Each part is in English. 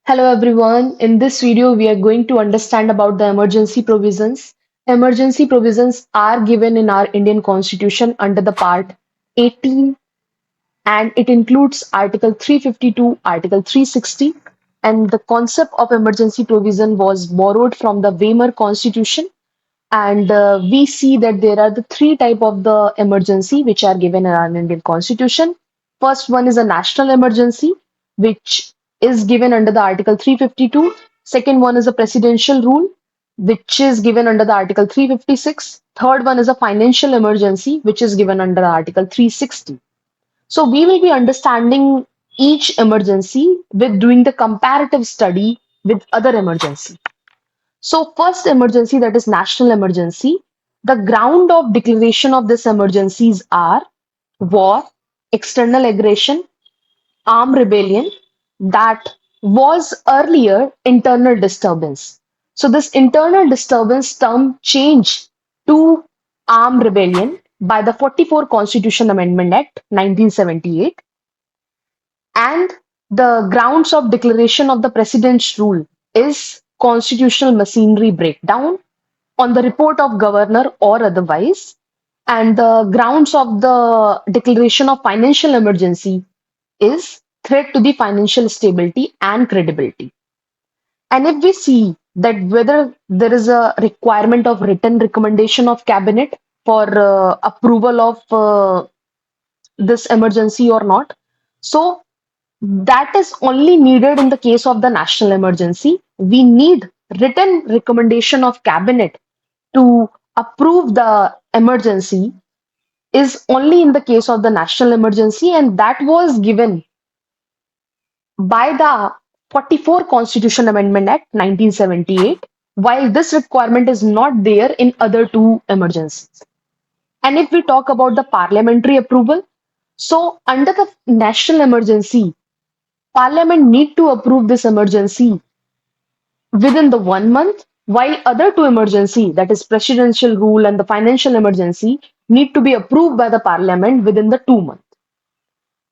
Hello everyone. In this video, we are going to understand about the emergency provisions. Emergency provisions are given in our Indian Constitution under the Part 18 and it includes Article 352, Article 360 and the concept of emergency provision was borrowed from the Weimar Constitution and we see that there are the three type of the emergency which are given in our Indian Constitution. First one is a national emergency, which is given under the Article 352. Second one is a presidential rule, which is given under the Article 356. Third one is a financial emergency, which is given under Article 360. So we will be understanding each emergency with doing the comparative study with other emergency. So first emergency, that is national emergency. The ground of declaration of this emergencies are war, external aggression, armed rebellion, that was earlier internal disturbance. So this internal disturbance term changed to armed rebellion by the 44 Constitution Amendment Act 1978, and the grounds of declaration of the president's rule is constitutional machinery breakdown on the report of governor or otherwise. And the grounds of the declaration of financial emergency is threat to the financial stability and credibility. And if we see that whether there is a requirement of written recommendation of cabinet for approval of this emergency or not, so that is only needed in the case of the national emergency. We need written recommendation of cabinet to approve the emergency is only in the case of the national emergency, and that was given by the 44 Constitution Amendment Act 1978, while this requirement is not there in other two emergencies. And if we talk about the parliamentary approval, so under the national emergency, Parliament need to approve this emergency within the 1 month, while other two emergency, that is presidential rule and the financial emergency, need to be approved by the Parliament within the 2 months.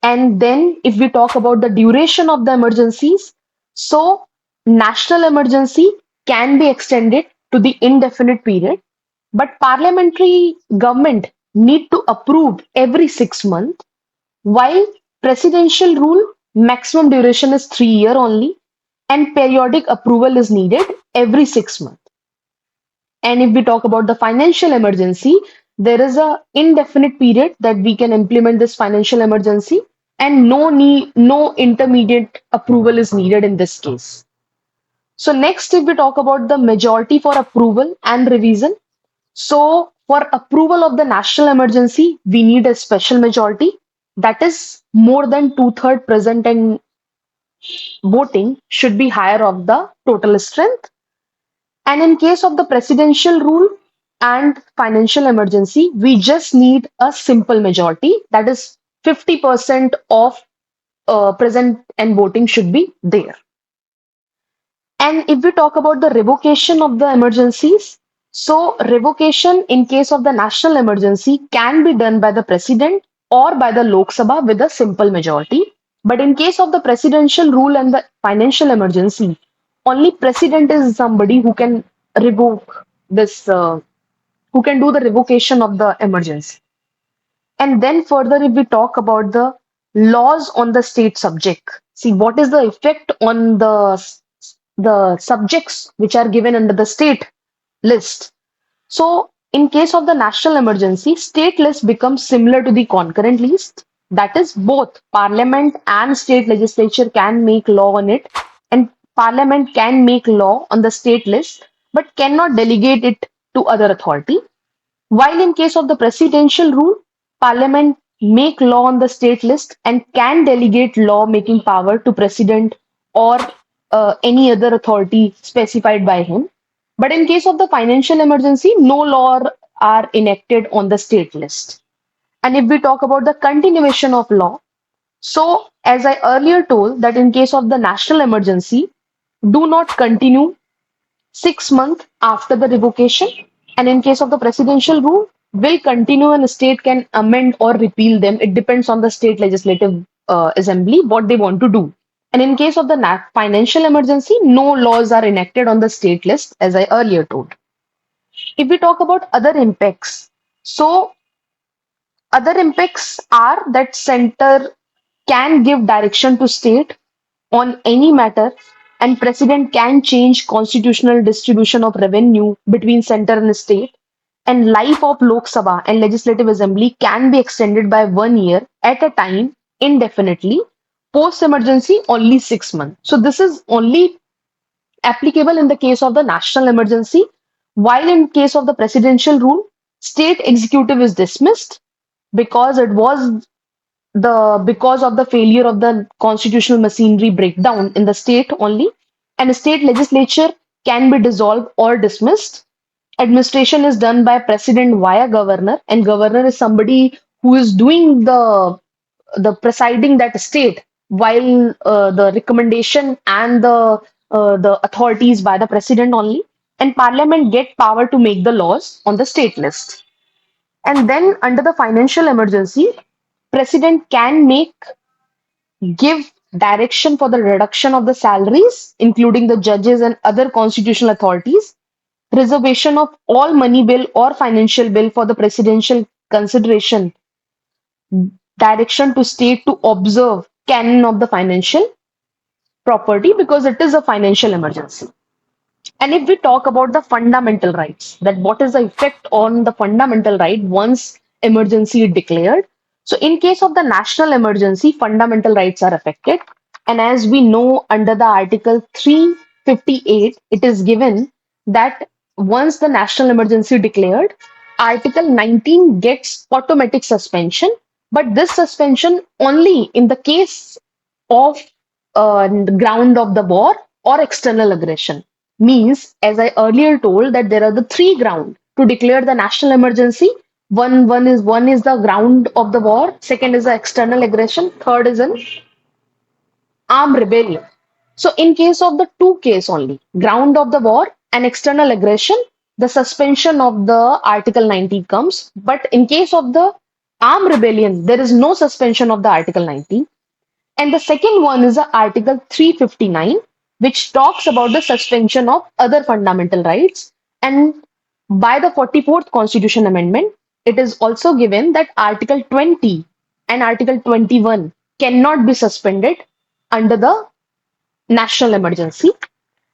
And then if we talk about the duration of the emergencies, so national emergency can be extended to the indefinite period, but parliamentary government need to approve every 6 months, while presidential rule maximum duration is 3 year only, and periodic approval is needed every 6 months. And if we talk about the financial emergency, there is a indefinite period that we can implement this financial emergency, and no intermediate approval is needed in this case. So next, if we talk about the majority for approval and revision, so for approval of the national emergency, we need a special majority, that is more than two-thirds present, and voting should be higher of the total strength. And in case of the presidential rule and financial emergency, we just need a simple majority, that is 50% of present and voting should be there. And if we talk about the revocation of the emergencies, so revocation in case of the national emergency can be done by the president or by the Lok Sabha with a simple majority. But in case of the presidential rule and the financial emergency, only president is somebody who can revoke this, who can do the revocation of the emergency. And then further, if we talk about the laws on the state subject, see what is the effect on the subjects which are given under the state list. So in case of the national emergency, state list becomes similar to the concurrent list. That is, both parliament and state legislature can make law on it, and parliament can make law on the state list, but cannot delegate it to other authority. While in case of the presidential rule, Parliament make law on the state list and can delegate law making power to president or any other authority specified by him. But in case of the financial emergency, no law are enacted on the state list. And if we talk about the continuation of law, so as I earlier told that in case of the national emergency, do not continue 6 months after the revocation, and in case of the presidential rule, will continue and the state can amend or repeal them. It depends on the state legislative assembly what they want to do. And in case of the financial emergency, no laws are enacted on the state list, as I earlier told. If we talk about other impacts, so other impacts are that center can give direction to state on any matter, and president can change constitutional distribution of revenue between center and state, and life of Lok Sabha and Legislative Assembly can be extended by 1 year at a time indefinitely. Post emergency only 6 months. So this is only applicable in the case of the national emergency, while in case of the presidential rule, state executive is dismissed because it was because of the failure of the constitutional machinery breakdown in the state only, and the state legislature can be dissolved or dismissed. Administration is done by president via governor, and governor is somebody who is doing the presiding that state, while the recommendation and the authorities by the president only, and parliament get power to make the laws on the state list. And then under the financial emergency, president can give direction for the reduction of the salaries, including the judges and other constitutional authorities, reservation of all money bill or financial bill for the presidential consideration, direction to state to observe canon of the financial property because it is a financial emergency. And if we talk about the fundamental rights, that what is the effect on the fundamental right once emergency is declared? So, in case of the national emergency, fundamental rights are affected. And as we know, under the Article 358, it is given that once the national emergency declared, Article 19 gets automatic suspension, but this suspension only in the case of ground of the war or external aggression. Means, as I earlier told, that there are the three ground to declare the national emergency. One is the ground of the war. Second is the external aggression. Third is an armed rebellion. So, in case of the two case only, ground of the war and external aggression, the suspension of the Article 19 comes. But in case of the armed rebellion, there is no suspension of the Article 19. And the second one is the Article 359, which talks about the suspension of other fundamental rights. And by the 44th Constitution Amendment, it is also given that Article 20 and Article 21 cannot be suspended under the national emergency.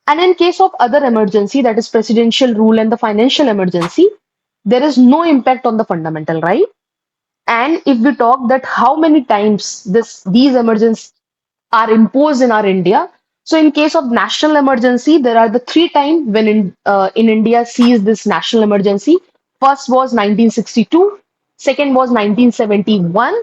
And in case of other emergency, that is presidential rule and the financial emergency, there is no impact on the fundamental right. And if we talk that how many times these emergencies are imposed in our India. So in case of national emergency, there are the three times when in India sees this national emergency. First was 1962, second was 1971,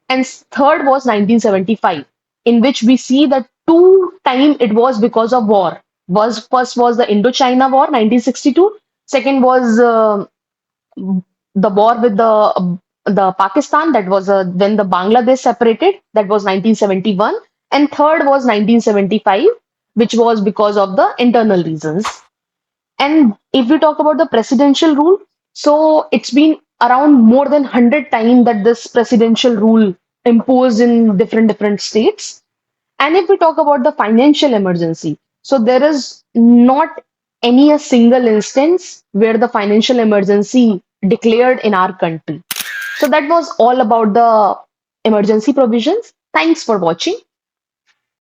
and third was 1975, in which we see that two time it was because of war. Was first was the Indochina War 1962, second was the war with the Pakistan, that was when the Bangladesh separated, that was 1971, and third was 1975, which was because of the internal reasons. And if we talk about the presidential rule, so it's been around more than 100 times that this presidential rule imposed in different states. And if we talk about the financial emergency, so there is not any a single instance where the financial emergency declared in our country. So that was all about the emergency provisions. Thanks for watching.